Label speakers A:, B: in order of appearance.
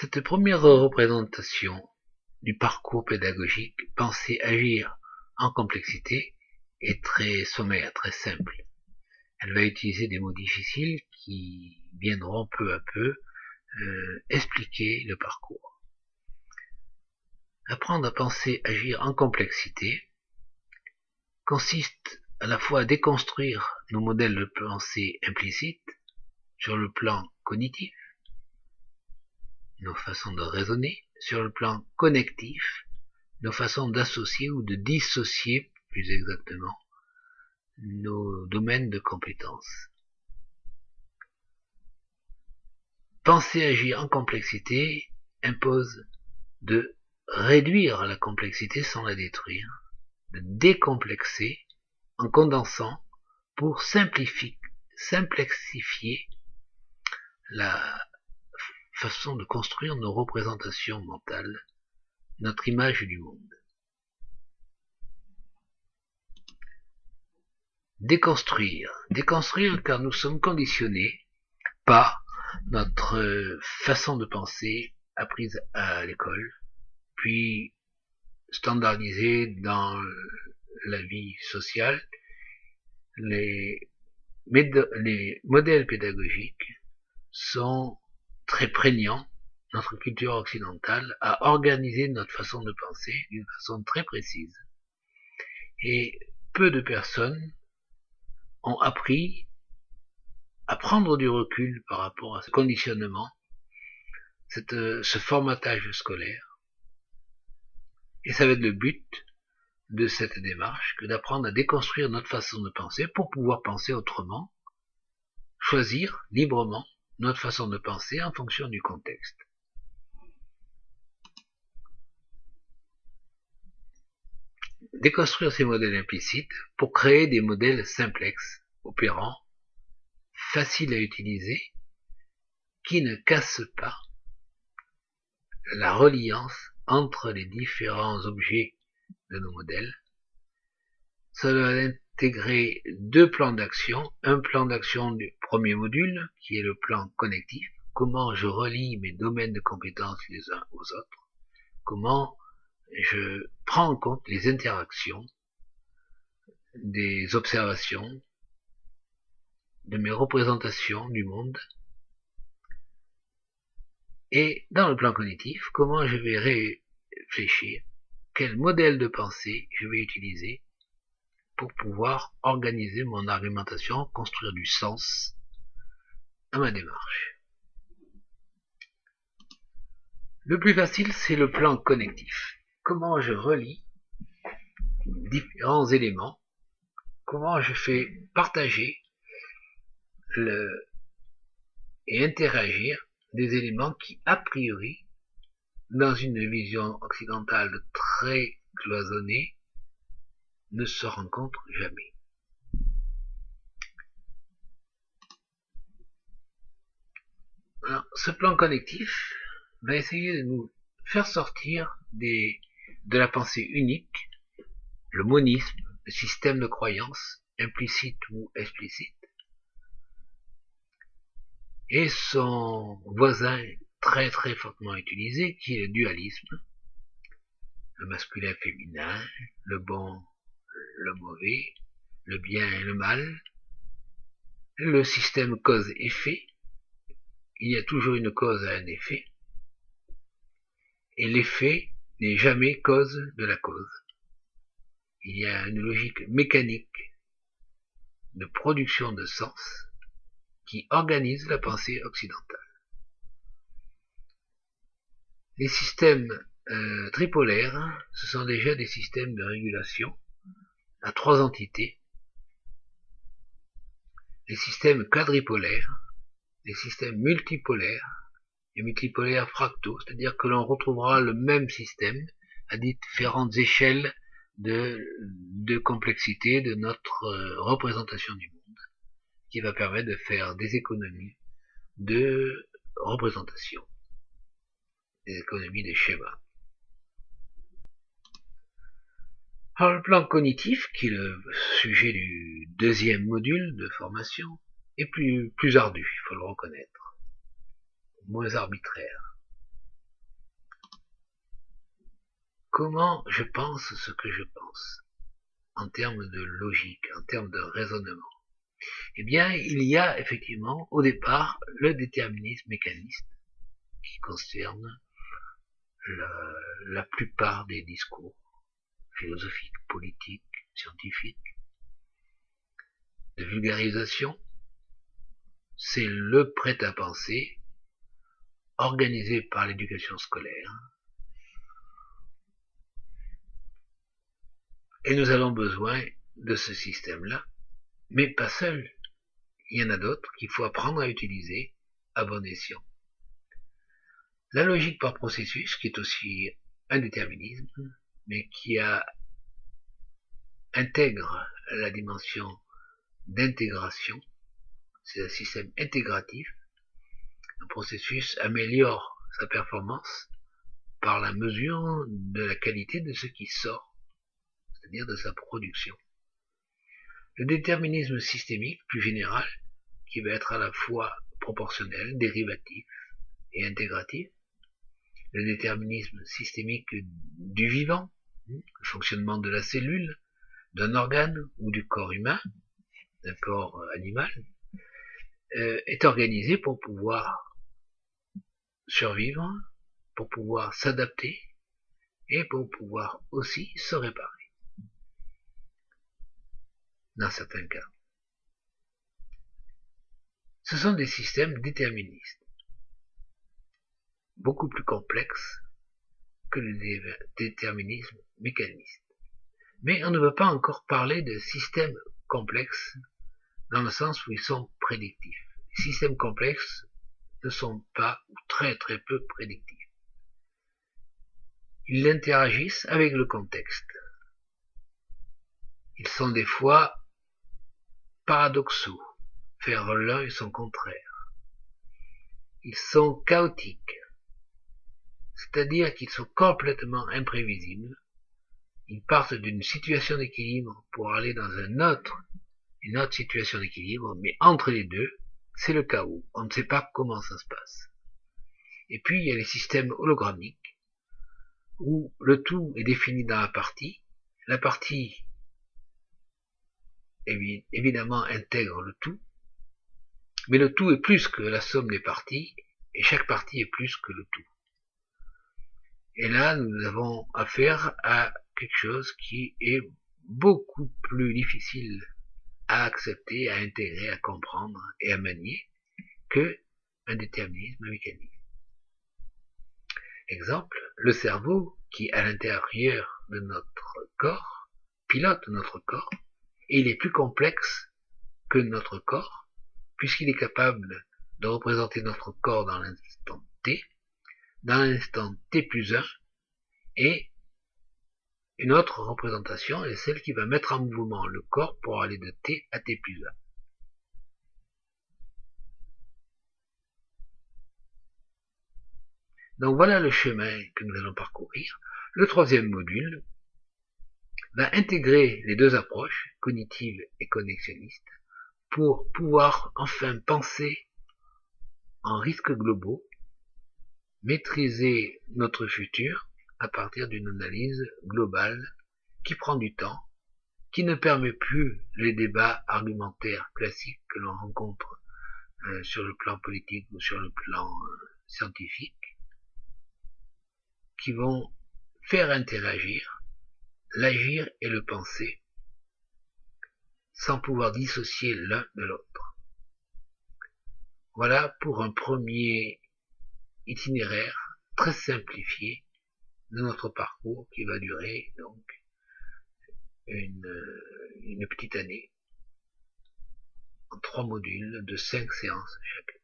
A: Cette première représentation du parcours pédagogique, penser agir en complexité, est très sommaire, très simple. Elle va utiliser des mots difficiles qui viendront peu à peu expliquer le parcours. Apprendre à penser agir en complexité consiste à la fois à déconstruire nos modèles de pensée implicites sur le plan cognitif, nos façons de raisonner, sur le plan connectif, nos façons d'associer ou de dissocier, plus exactement, nos domaines de compétences. Penser agir en complexité impose de réduire la complexité sans la détruire, de décomplexer en condensant pour simplifier la façon de construire nos représentations mentales, notre image du monde. Déconstruire car nous sommes conditionnés par notre façon de penser apprise à l'école, puis standardisée dans la vie sociale. Les modèles pédagogiques sont très prégnants. Notre culture occidentale a organisé notre façon de penser d'une façon très précise. Et peu de personnes ont appris à prendre du recul par rapport à ce conditionnement, ce formatage scolaire. Et ça va être le but de cette démarche que d'apprendre à déconstruire notre façon de penser pour pouvoir penser autrement, choisir librement notre façon de penser en fonction du contexte. Déconstruire ces modèles implicites pour créer des modèles simplexes, opérants, faciles à utiliser, qui ne cassent pas la reliance entre les différents objets de nos modèles. Cela va intégrer deux plans d'action. Un plan d'action du premier module, qui est le plan connectif. Comment je relie mes domaines de compétences les uns aux autres. Comment je prends en compte les interactions, des observations, de mes représentations du monde. Et dans le plan cognitif, comment je vais réfléchir, quel modèle de pensée je vais utiliser pour pouvoir organiser mon argumentation, construire du sens à ma démarche. Le plus facile, c'est le plan connectif. Comment je relie différents éléments, comment je fais partager et interagir des éléments qui, a priori, dans une vision occidentale très cloisonnée, ne se rencontrent jamais. Alors, ce plan connectif va essayer de nous faire sortir de la pensée unique, le monisme, le système de croyance, implicite ou explicite, et son voisin très très fortement utilisé, qui est le dualisme, le masculin-féminin, le bon, le mauvais, le bien et le mal, le système cause-effet. Il y a toujours une cause à un effet, et l'effet n'est jamais cause de la cause. Il y a une logique mécanique de production de sens qui organise la pensée occidentale. Les systèmes tripolaires, ce sont déjà des systèmes de régulation à trois entités. Les systèmes quadripolaires, les systèmes multipolaires et multipolaires fractaux, c'est-à-dire que l'on retrouvera le même système à différentes échelles de complexité de notre représentation du monde, qui va permettre de faire des économies de représentation, des économies de schémas. Alors, le plan cognitif, qui est le sujet du deuxième module de formation, est plus ardu, il faut le reconnaître, moins arbitraire. comment je pense ce que je pense, en termes de logique, en termes de raisonnement. Eh bien, il y a effectivement, au départ, le déterminisme mécaniste, qui concerne la plupart des discours philosophiques, politiques, scientifiques, de vulgarisation. C'est le prêt-à-penser organisé par l'éducation scolaire. Et nous avons besoin de ce système-là, mais pas seul. Il y en a d'autres qu'il faut apprendre à utiliser à bon escient. La logique par processus, qui est aussi un déterminisme, mais qui intègre la dimension d'intégration, c'est un système intégratif. Un processus améliore sa performance par la mesure de la qualité de ce qui sort, c'est-à-dire de sa production. Le déterminisme systémique, plus général, qui va être à la fois proportionnel, dérivatif et intégratif. Le déterminisme systémique du vivant, le fonctionnement de la cellule, d'un organe ou du corps humain, d'un corps animal, est organisé pour pouvoir survivre, pour pouvoir s'adapter et pour pouvoir aussi se réparer, dans certains cas. Ce sont des systèmes déterministes, beaucoup plus complexes que le déterminisme mécaniste. Mais on ne veut pas encore parler de systèmes complexes dans le sens où ils sont prédictifs. Les systèmes complexes ne sont pas ou très très peu prédictifs. Ils interagissent avec le contexte. Ils sont des fois paradoxaux, faire l'un et son contraire. Ils sont chaotiques, c'est-à-dire qu'ils sont complètement imprévisibles. Ils partent d'une situation d'équilibre pour aller dans une autre situation d'équilibre, mais entre les deux, c'est le chaos. On ne sait pas comment ça se passe. Et puis, il y a les systèmes hologrammiques, où le tout est défini dans la partie évidemment intègre le tout, mais le tout est plus que la somme des parties, et chaque partie est plus que le tout. Et là, nous avons affaire à quelque chose qui est beaucoup plus difficile à accepter, à intégrer, à comprendre et à manier que un déterminisme mécanique. Exemple, le cerveau qui, à l'intérieur de notre corps, pilote notre corps, et il est plus complexe que notre corps, puisqu'il est capable de représenter notre corps dans l'instant T, dans l'instant T plus 1, et une autre représentation est celle qui va mettre en mouvement le corps pour aller de T à T plus 1. Donc voilà le chemin que nous allons parcourir. Le troisième module va intégrer les deux approches, cognitive et connexionnistes, pour pouvoir enfin penser en risques globaux, maîtriser notre futur à partir d'une analyse globale qui prend du temps, qui ne permet plus les débats argumentaires classiques que l'on rencontre sur le plan politique ou sur le plan scientifique, qui vont faire interagir l'agir et le penser sans pouvoir dissocier l'un de l'autre. Voilà pour un premier itinéraire très simplifié de notre parcours qui va durer donc une petite année en 3 modules de 5 séances chacun.